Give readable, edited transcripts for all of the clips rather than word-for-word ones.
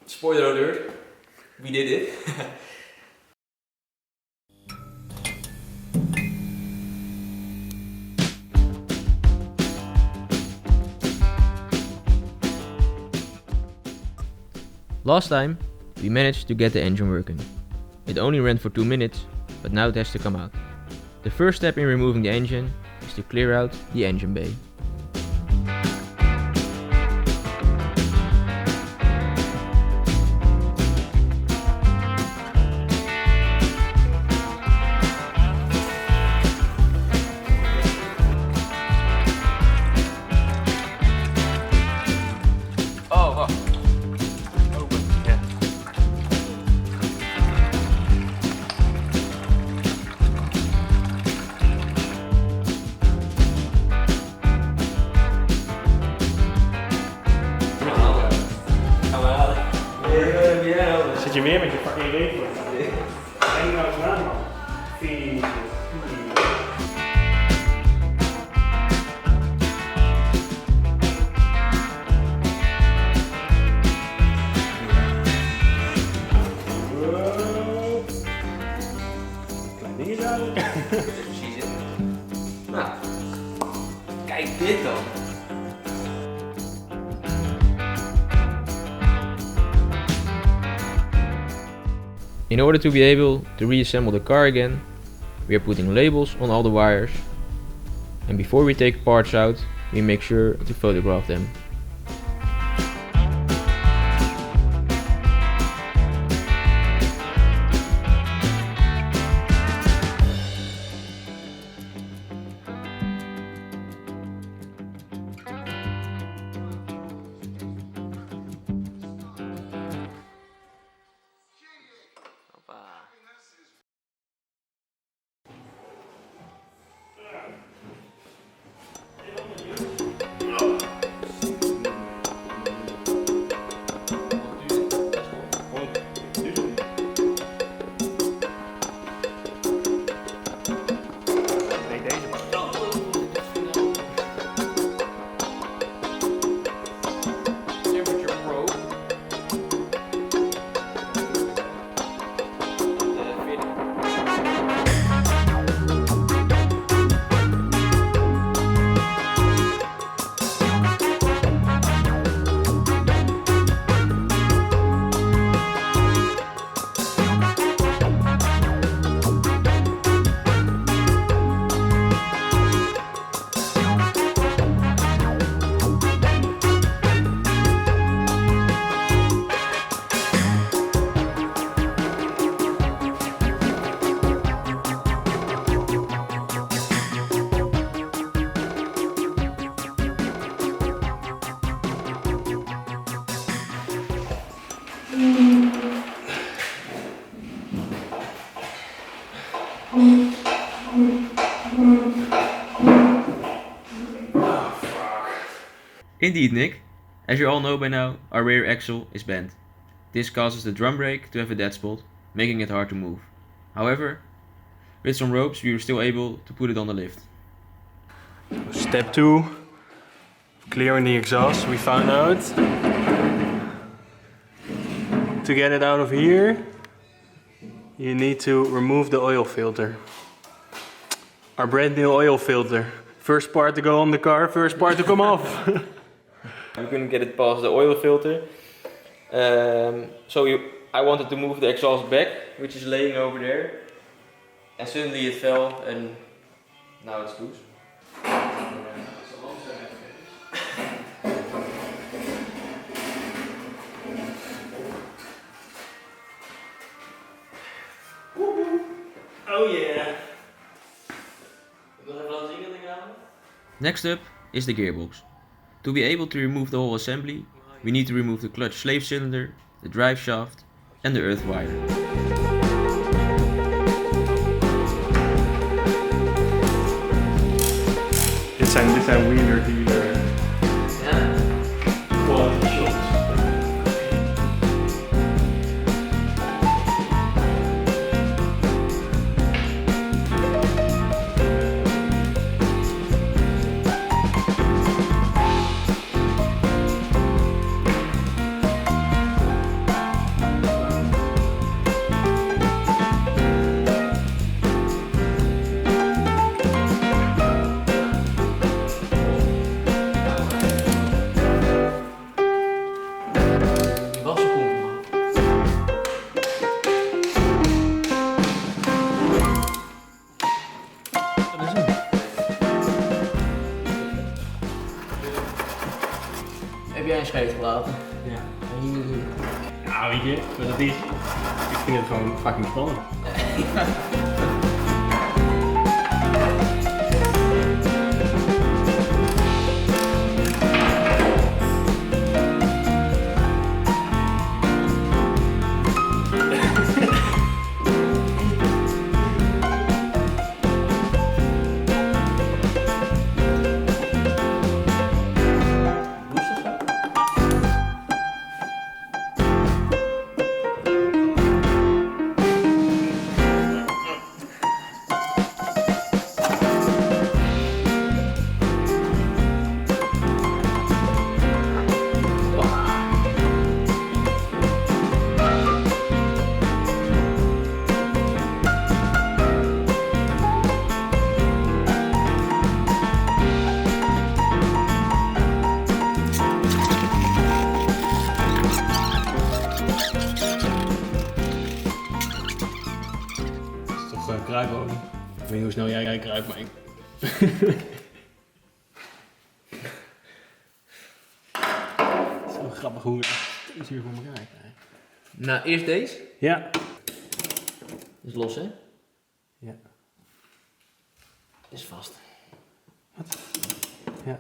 Spoiler alert, we did it. Last time, we managed to get the engine working. It only ran for 2 minutes, but now it has to come out. The first step in removing the engine is to clear out the engine bay. Zit je weer met je fucking reet? En nou eens na, man. Vies. Klein dingetje eigenlijk. Precies het. Nou, kijk dit dan. In order to be able to reassemble the car again, we are putting labels on all the wires, and before we take parts out, we make sure to photograph them. Indeed, Nick. As you all know by now, our rear axle is bent. This causes the drum brake to have a dead spot, making it hard to move. However, with some ropes we were still able to put it on the lift. Step 2, clearing the exhaust. We found out to get it out of here, you need to remove the oil filter. Our brand new oil filter. First part to go on the car, first part to come off. We couldn't get it past the oil filter. I wanted to move the exhaust back, which is laying over there. And suddenly it fell and now it's loose. Oh yeah. Next up is the gearbox. To be able to remove the whole assembly, we need to remove the clutch slave cylinder, the drive shaft and the earth wire. Dit zijn wheeler die quality shots. gelaten. Ja. Nou, weet je, wat het is. Ik vind het gewoon fucking spannend. Kruipolie. Ik weet niet hoe snel jij kruipt, maar ik... Het is zo grappig hoe we het steeds hier voor elkaar krijgen. Nou, eerst deze. Ja. Is los, hè? Ja. Is vast. Wat? Ja.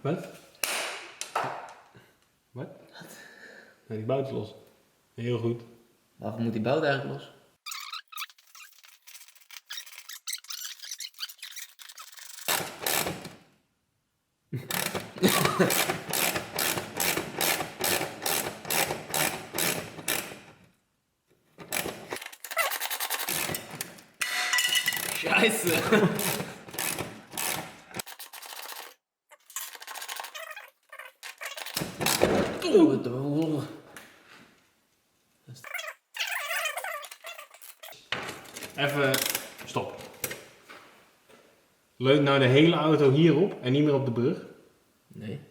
Wat? Wat? Nee, die bout is los. Heel goed. Waarvoor moet die bout eigenlijk los? Scheiße. Even stop. Leunt nou de hele auto hierop en niet meer op de brug? Nee.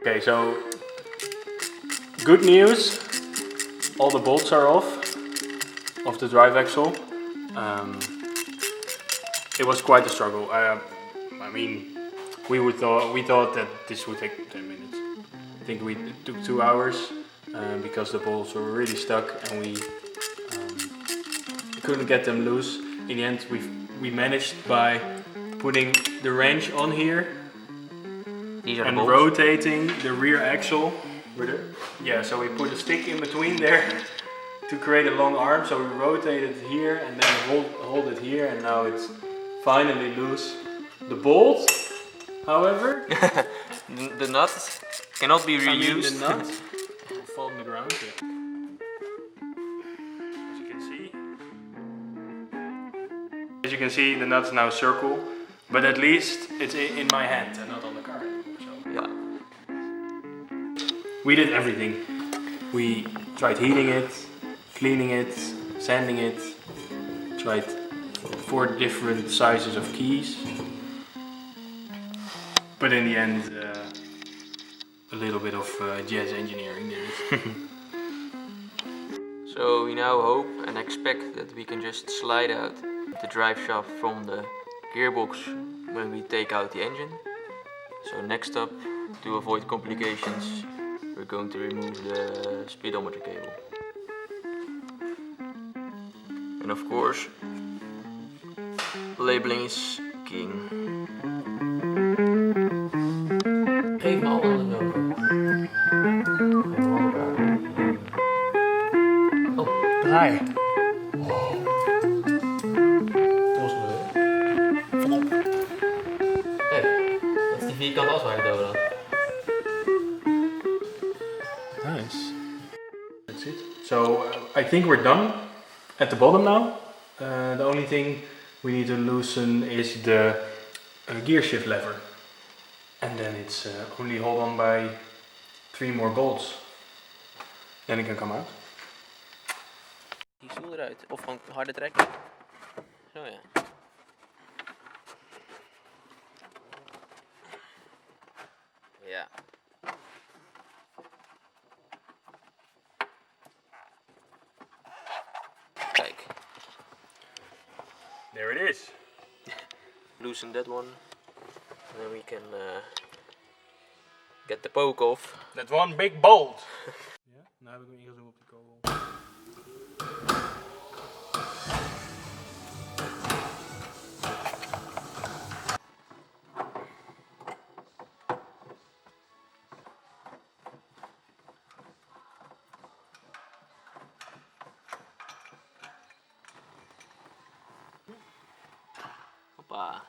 Okay, so good news, all the bolts are off of the drive axle. It was quite a struggle. I mean, we thought that this would take 10 minutes. I think we took 2 hours because the bolts were really stuck and we couldn't get them loose. In the end, we managed by putting the wrench on here. These are And the bolts. rotating the rear axle. Yeah, so we put a stick in between there to create a long arm. So we rotate it here and then hold it here, and now it's finally loose. The bolt, however, The nut cannot be reused. the nut will fall on the ground. Yeah. As you can see, the nut's now circle, but at least it's in my hand and not on the car. So. Ja. We did everything. We tried heating it, cleaning it, sanding it, tried 4 different sizes of keys. But in the end, a little bit of jazz engineering did it. So we now hope and expect that we can just slide out the drive shaft from the gearbox when we take out the engine. So next up, to avoid complications, we're going to remove the speedometer cable. And of course, labeling is king. Geef me alle noten. Oh, Draai. hey, dat is die vierkante as waar ik het over had. Nice. fix it. So I think we're done at the bottom now. The only thing we need to loosen is the gear shift lever. And then it's only hold on by 3 more bolts. Then it can come out. Die stoel eruit. Of gewoon harder trekken. Zo ja. Ja. Kijk. There it is. Loosen that one. And then we can get the poke off. That one big bolt. Ja, nou heb ik hem ingezet op de kogel. Hoppa.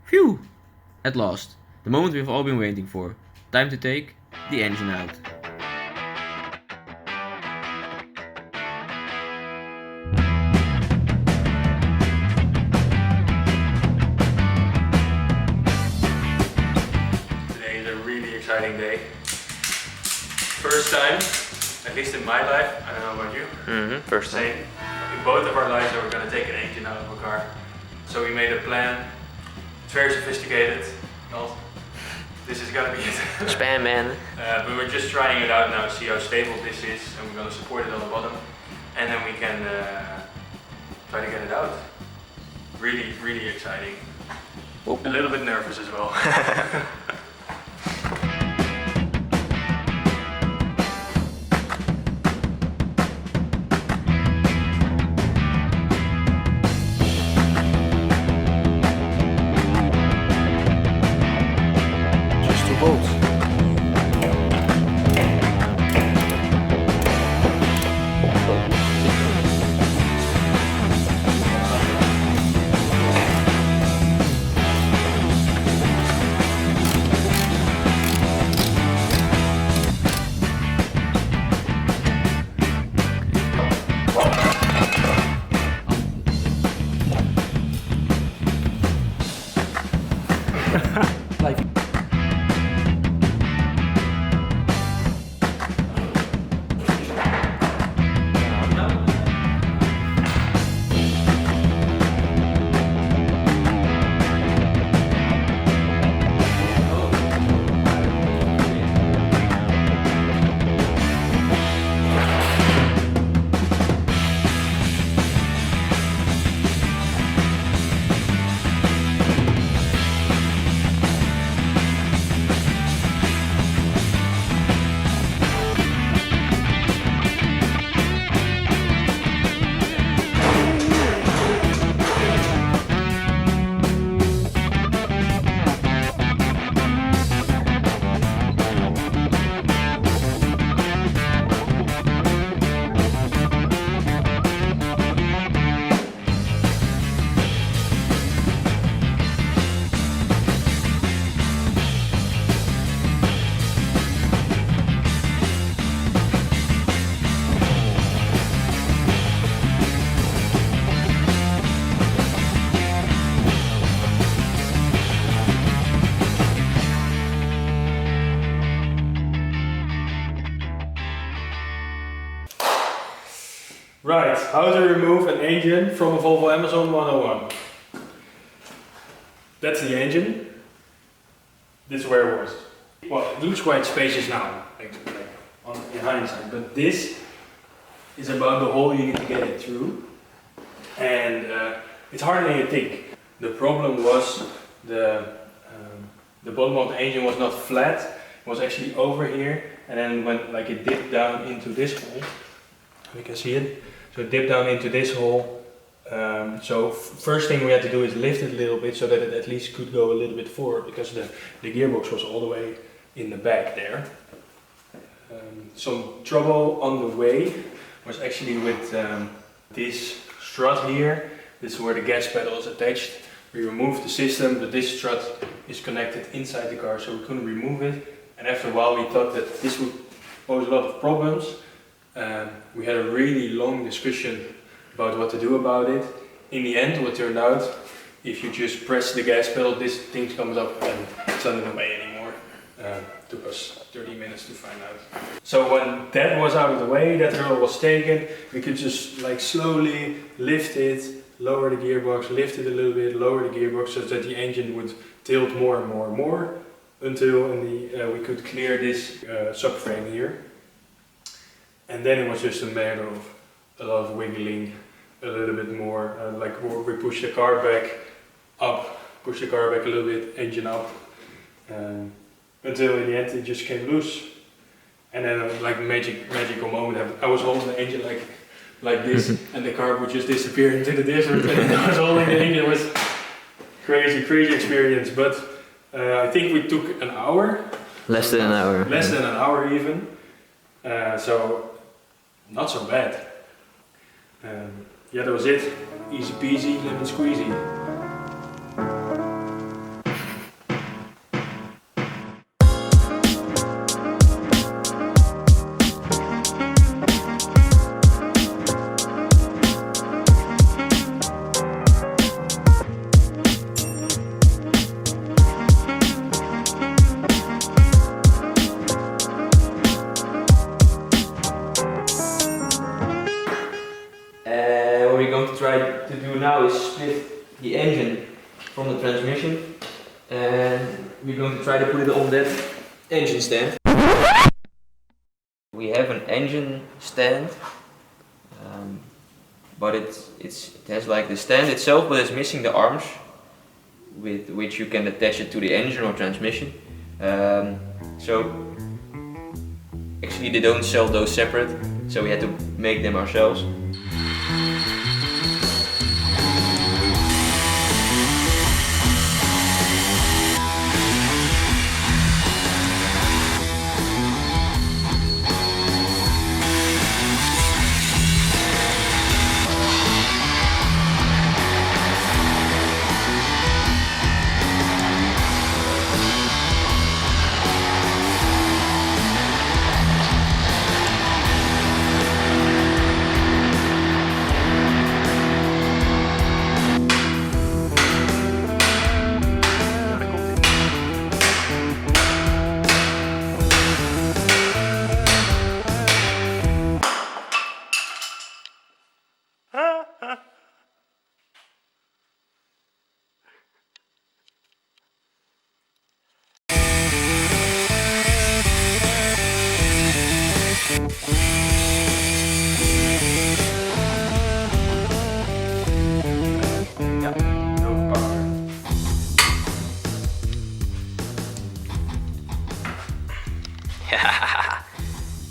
Phew! At last, the moment we've all been waiting for. Time to take the engine out. Today is a really exciting day. First time, at least in my life, I don't know about you. First time. Same. In both of our lives that we're going to take an engine out of a car. So we made a plan. It's very sophisticated. Not. This is going to be it. Spam man. But we're just trying it out now, see how stable this is, and we're going to support it on the bottom. And then we can try to get it out. Really, really exciting. A little bit nervous as well. Right, how to remove an engine from a Volvo Amazon 101. That's the engine. This is where it was. Well, it looks quite spacious now, in hindsight, but this is about the hole you need to get it through. And it's harder than you think. The problem was the bottom of the engine was not flat, it was actually over here, and then when it dipped down into this hole, you can see it. So it dipped down into this hole. So first thing we had to do is lift it a little bit so that it at least could go a little bit forward, because the gearbox was all the way in the back there. Some trouble on the way was actually with this strut here. This is where the gas pedal is attached. We removed the system, but this strut is connected inside the car, so we couldn't remove it. And after a while we thought that this would pose a lot of problems. We had a really long discussion about what to do about it. In the end, what turned out, if you just press the gas pedal, this thing comes up and it's not in the way anymore. Took us 30 minutes to find out. So when that was out of the way, that hurdle was taken, we could just like slowly lift it, lower the gearbox, lift it a little bit, lower the gearbox so that the engine would tilt more and more and more until we could clear this subframe here. And then it was just a matter of a lot of wiggling, a little bit more, like we push the car back up, push the car back a little bit, engine up. Until in the end it just came loose. And then like magical moment happened. I was holding the engine like this and the car would just disappear into the desert and I was holding the engine. It was crazy experience, but I think we took an hour. Less than an hour. Less than an hour even. So not so bad. Yeah, that was it. Easy peasy, lemon squeezy. What we're going to try to do now is split the engine from the transmission, and we're going to try to put it on that engine stand. We have an engine stand, but it has like the stand itself, but it's missing the arms with which you can attach it to the engine or transmission. So actually they don't sell those separate, so we had to make them ourselves.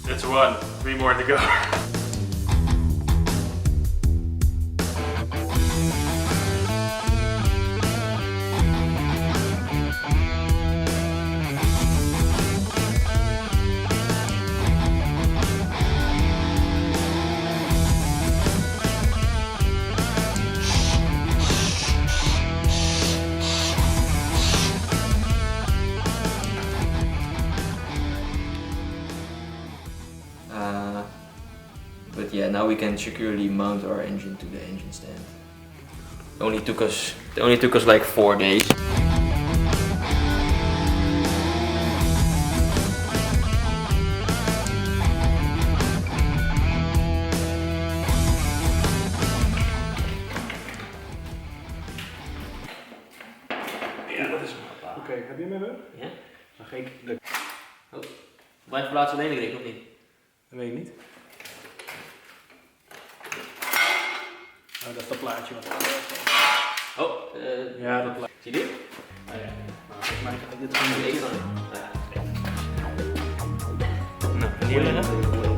That's one, 3 more to go. But yeah, now we can securely mount our engine to the engine stand. It only took us like 4 days. Ja, dat is Oké, heb je hem even? Ja? Dan ga ik de... Oh. Blijf plaatsen alleen ik nog niet. Dat weet ik niet. Oh, dat is dat plaatje wat Oh, ja, dat plaatje. zie je dit? Oh ja. Maar volgens mij ga ik dit gewoon Ik doen. dan. Ja. Nou, en hier liggen.